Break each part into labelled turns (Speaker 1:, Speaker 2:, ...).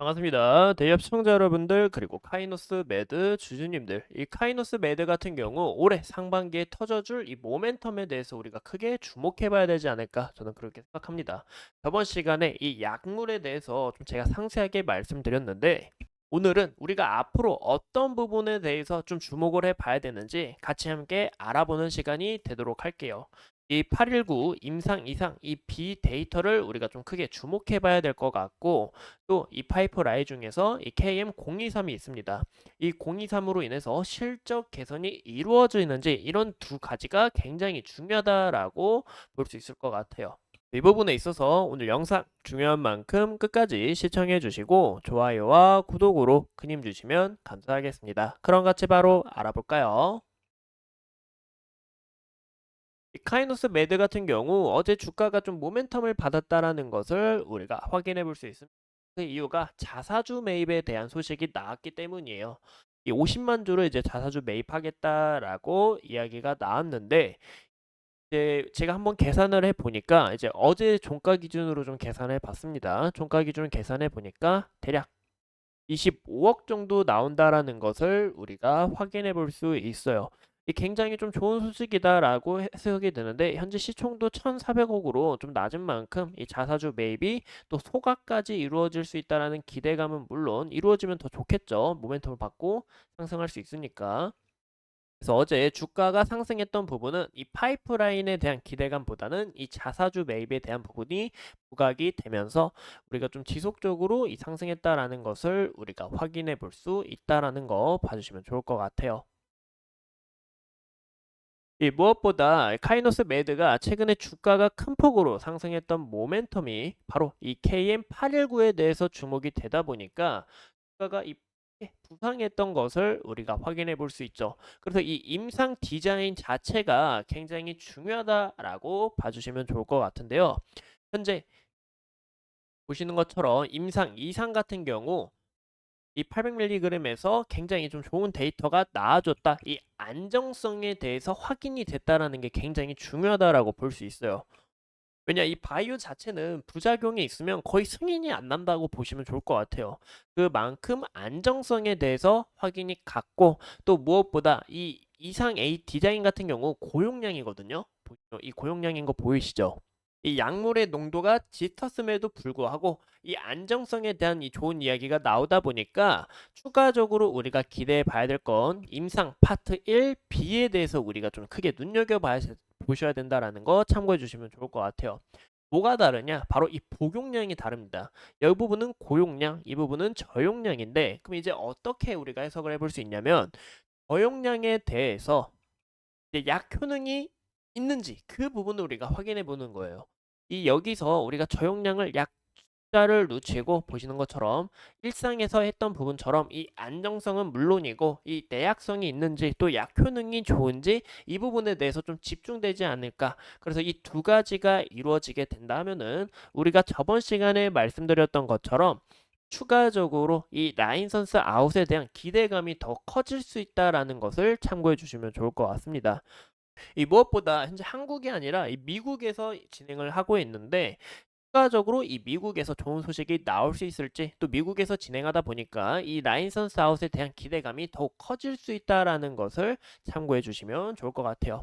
Speaker 1: 반갑습니다. 대기업 시청자 여러분들 그리고 카이노스 매드 주주님들, 이 카이노스 매드 같은 경우 올해 상반기에 터져줄 이 모멘텀에 대해서 우리가 크게 주목해봐야 되지 않을까, 저는 그렇게 생각합니다. 저번 시간에 이 약물에 대해서 좀 제가 상세하게 말씀드렸는데, 오늘은 우리가 앞으로 어떤 부분에 대해서 좀 주목을 해봐야 되는지 같이 함께 알아보는 시간이 되도록 할게요. 이 819 임상 이상 이 B 데이터를 우리가 좀 크게 주목해 봐야 될 것 같고, 또 이 파이프라인 중에서 이 KM023이 있습니다. 이 023으로 인해서 실적 개선이 이루어지는지, 이런 두 가지가 굉장히 중요하다라고 볼 수 있을 것 같아요. 이 부분에 있어서 오늘 영상 중요한 만큼 끝까지 시청해 주시고 좋아요와 구독으로 큰 힘 주시면 감사하겠습니다. 그럼 같이 바로 알아볼까요? 이 카이노스 매드 같은 경우 어제 주가가 좀 모멘텀을 받았다라는 것을 우리가 확인해 볼 수 있습니다. 그 이유가 자사주 매입에 대한 소식이 나왔기 때문이에요. 이 50만 주를 이제 자사주 매입하겠다라고 이야기가 나왔는데, 이제 제가 한번 계산을 해 보니까, 이제 어제 종가 기준으로 좀 계산해 봤습니다. 종가 기준 계산해 보니까 대략 25억 정도 나온다라는 것을 우리가 확인해 볼 수 있어요. 이 굉장히 좀 좋은 소식이다라고 해석이 되는데, 현재 시총도 1,400억으로 좀 낮은 만큼 이 자사주 매입이 또 소각까지 이루어질 수 있다라는 기대감은 물론, 이루어지면 더 좋겠죠. 모멘텀을 받고 상승할 수 있으니까. 그래서 어제 주가가 상승했던 부분은 이 파이프라인에 대한 기대감보다는 이 자사주 매입에 대한 부분이 부각이 되면서 우리가 좀 지속적으로 이 상승했다라는 것을 우리가 확인해 볼 수 있다라는 거 봐주시면 좋을 것 같아요. 이 무엇보다 카이노스 매드가 최근에 주가가 큰 폭으로 상승했던 모멘텀이 바로 이 KM819에 대해서 주목이 되다 보니까 주가가 이 부상했던 것을 우리가 확인해 볼 수 있죠. 그래서 이 임상 디자인 자체가 굉장히 중요하다라고 봐주시면 좋을 것 같은데요. 현재 보시는 것처럼 임상 이상 같은 경우 이 800mg에서 굉장히 좀 좋은 데이터가 나와줬다. 이 안정성에 대해서 확인이 됐다라는 게 굉장히 중요하다라고 볼 수 있어요. 왜냐, 이 바이오 자체는 부작용이 있으면 거의 승인이 안 난다고 보시면 좋을 것 같아요. 그만큼 안정성에 대해서 확인이 갔고, 또 무엇보다 이 이상 A 디자인 같은 경우 고용량이거든요. 보시죠? 이 고용량인 거 보이시죠? 이 약물의 농도가 짙었음에도 불구하고 이 안정성에 대한 이 좋은 이야기가 나오다 보니까, 추가적으로 우리가 기대해 봐야 될 건 임상 파트 1B에 대해서 우리가 좀 크게 눈여겨봐야 보셔야 된다라는 거 참고해 주시면 좋을 것 같아요. 뭐가 다르냐? 바로 이 복용량이 다릅니다. 이 부분은 고용량, 이 부분은 저용량인데, 그럼 이제 어떻게 우리가 해석을 해볼 수 있냐면, 저용량에 대해서 이제 약 효능이 있는지 그 부분을 우리가 확인해 보는 거예요. 이 여기서 우리가 저용량을 약 숫자를 놓치고, 보시는 것처럼 일상에서 했던 부분처럼 이 안정성은 물론이고 이 내약성이 있는지 또 약 효능이 좋은지, 이 부분에 대해서 좀 집중되지 않을까. 그래서 이 두 가지가 이루어지게 된다 하면은 우리가 저번 시간에 말씀드렸던 것처럼 추가적으로 이 라인선스 아웃에 대한 기대감이 더 커질 수 있다라는 것을 참고해 주시면 좋을 것 같습니다. 이 무엇보다 현재 한국이 아니라 이 미국에서 진행을 하고 있는데, 추가적으로 이 미국에서 좋은 소식이 나올 수 있을지, 또 미국에서 진행하다 보니까 이 라인선스 아웃에 대한 기대감이 더욱 커질 수 있다라는 것을 참고해 주시면 좋을 것 같아요.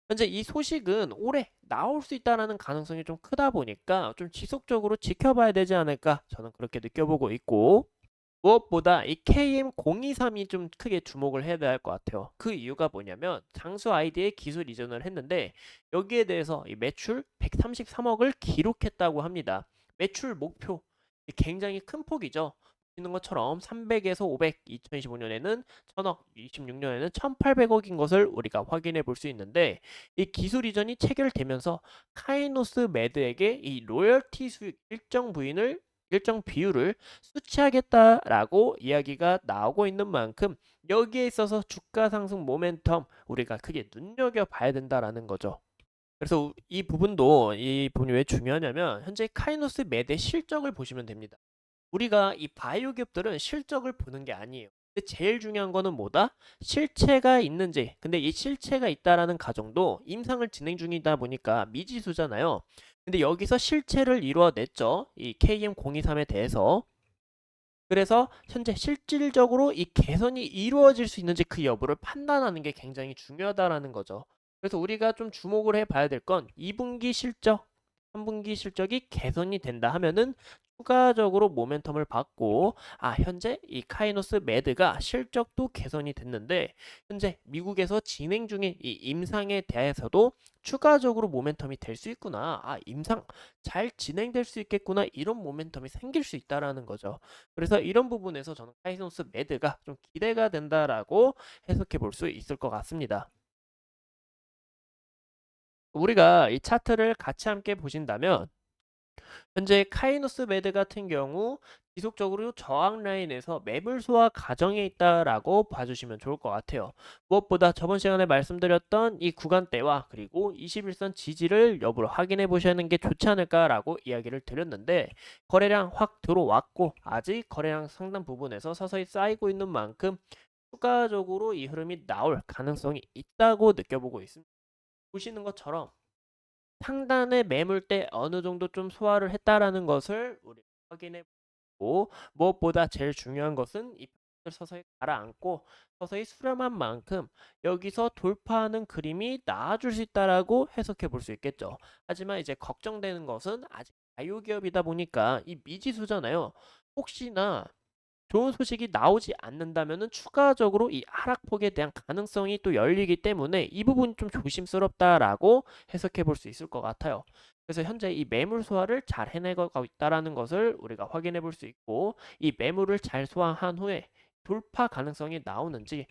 Speaker 1: 현재 이 소식은 올해 나올 수 있다라는 가능성이 좀 크다 보니까 좀 지속적으로 지켜봐야 되지 않을까, 저는 그렇게 느껴보고 있고, 무엇보다 이 KM023이 좀 크게 주목을 해야 할 것 같아요. 그 이유가 뭐냐면, 장수 아이디에 기술 이전을 했는데 여기에 대해서 이 매출 133억을 기록했다고 합니다. 매출 목표 굉장히 큰 폭이죠. 보시는 것처럼 300에서 500, 2025년에는 1000억, 26년에는 1800억인 것을 우리가 확인해 볼 수 있는데, 이 기술 이전이 체결되면서 카이노스 매드에게 이 로열티 수익 일정 비율을 수취하겠다라고 이야기가 나오고 있는 만큼, 여기에 있어서 주가 상승 모멘텀 우리가 크게 눈여겨봐야 된다라는 거죠. 그래서 이 부분이 왜 중요하냐면, 현재 카이노스 매대 실적을 보시면 됩니다. 우리가 이 바이오 기업들은 실적을 보는 게 아니에요. 근데 제일 중요한 거는 뭐다? 실체가 있는지. 근데 이 실체가 있다라는 가정도 임상을 진행 중이다 보니까 미지수잖아요. 근데 여기서 실체를 이루어냈죠. 이 KM023에 대해서. 그래서 현재 실질적으로 이 개선이 이루어질 수 있는지 그 여부를 판단하는 게 굉장히 중요하다라는 거죠. 그래서 우리가 좀 주목을 해봐야 될 건 2분기 실적, 3분기 실적이 개선이 된다 하면은 추가적으로 모멘텀을 받고, 현재 이 카이노스 매드가 실적도 개선이 됐는데 현재 미국에서 진행 중인 이 임상에 대해서도 추가적으로 모멘텀이 될 수 있구나. 임상 잘 진행될 수 있겠구나. 이런 모멘텀이 생길 수 있다라는 거죠. 그래서 이런 부분에서 저는 카이노스 매드가 좀 기대가 된다라고 해석해 볼 수 있을 것 같습니다. 우리가 이 차트를 같이 함께 보신다면 현재 카이노스 매드 같은 경우 지속적으로 저항 라인에서 매물 소화 과정에 있다라고 봐주시면 좋을 것 같아요. 무엇보다 저번 시간에 말씀드렸던 이 구간대와 그리고 21선 지지를 여부를 확인해 보시는 게 좋지 않을까라고 이야기를 드렸는데, 거래량 확 들어왔고 아직 거래량 상당 부분에서 서서히 쌓이고 있는 만큼 추가적으로 이 흐름이 나올 가능성이 있다고 느껴보고 있습니다. 보시는 것처럼 상단의 매물대 어느 정도 좀 소화를 했다라는 것을 우리 확인해 보고, 무엇보다 제일 중요한 것은 이 판을 서서히 가라앉고 서서히 수렴한 만큼 여기서 돌파하는 그림이 나아질 수 있다라고 해석해 볼 수 있겠죠. 하지만 이제 걱정되는 것은 아직 바이오기업이다 보니까 이 미지수잖아요. 혹시나 좋은 소식이 나오지 않는다면은 추가적으로 이 하락폭에 대한 가능성이 또 열리기 때문에 이 부분이 좀 조심스럽다라고 해석해 볼 수 있을 것 같아요. 그래서 현재 이 매물 소화를 잘 해내고 있다라는 것을 우리가 확인해 볼 수 있고, 이 매물을 잘 소화한 후에 돌파 가능성이 나오는지,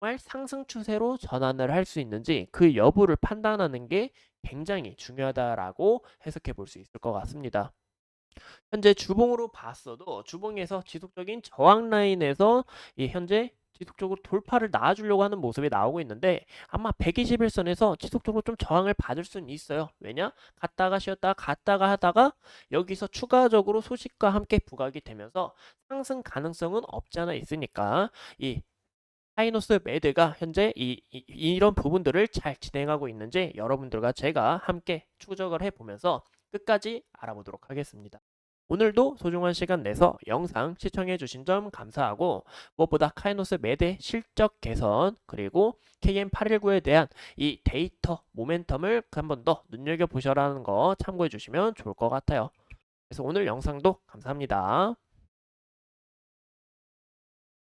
Speaker 1: 정말 상승 추세로 전환을 할 수 있는지 그 여부를 판단하는 게 굉장히 중요하다라고 해석해 볼 수 있을 것 같습니다. 현재 주봉으로 봤어도 주봉에서 지속적인 저항 라인에서 이 현재 지속적으로 돌파를 낳아주려고 하는 모습이 나오고 있는데, 아마 121선에서 지속적으로 좀 저항을 받을 수는 있어요. 왜냐? 갔다가 쉬었다가 갔다가 하다가 여기서 추가적으로 소식과 함께 부각이 되면서 상승 가능성은 없지 않아 있으니까 이 하이노스 매드가 현재 이런 부분들을 잘 진행하고 있는지 여러분들과 제가 함께 추적을 해보면서 끝까지 알아보도록 하겠습니다. 오늘도 소중한 시간 내서 영상 시청해주신 점 감사하고, 무엇보다 카이노스 매대 실적 개선 그리고 KM819에 대한 이 데이터 모멘텀을 한 번 더 눈여겨보셔라는 거 참고해주시면 좋을 것 같아요. 그래서 오늘 영상도 감사합니다.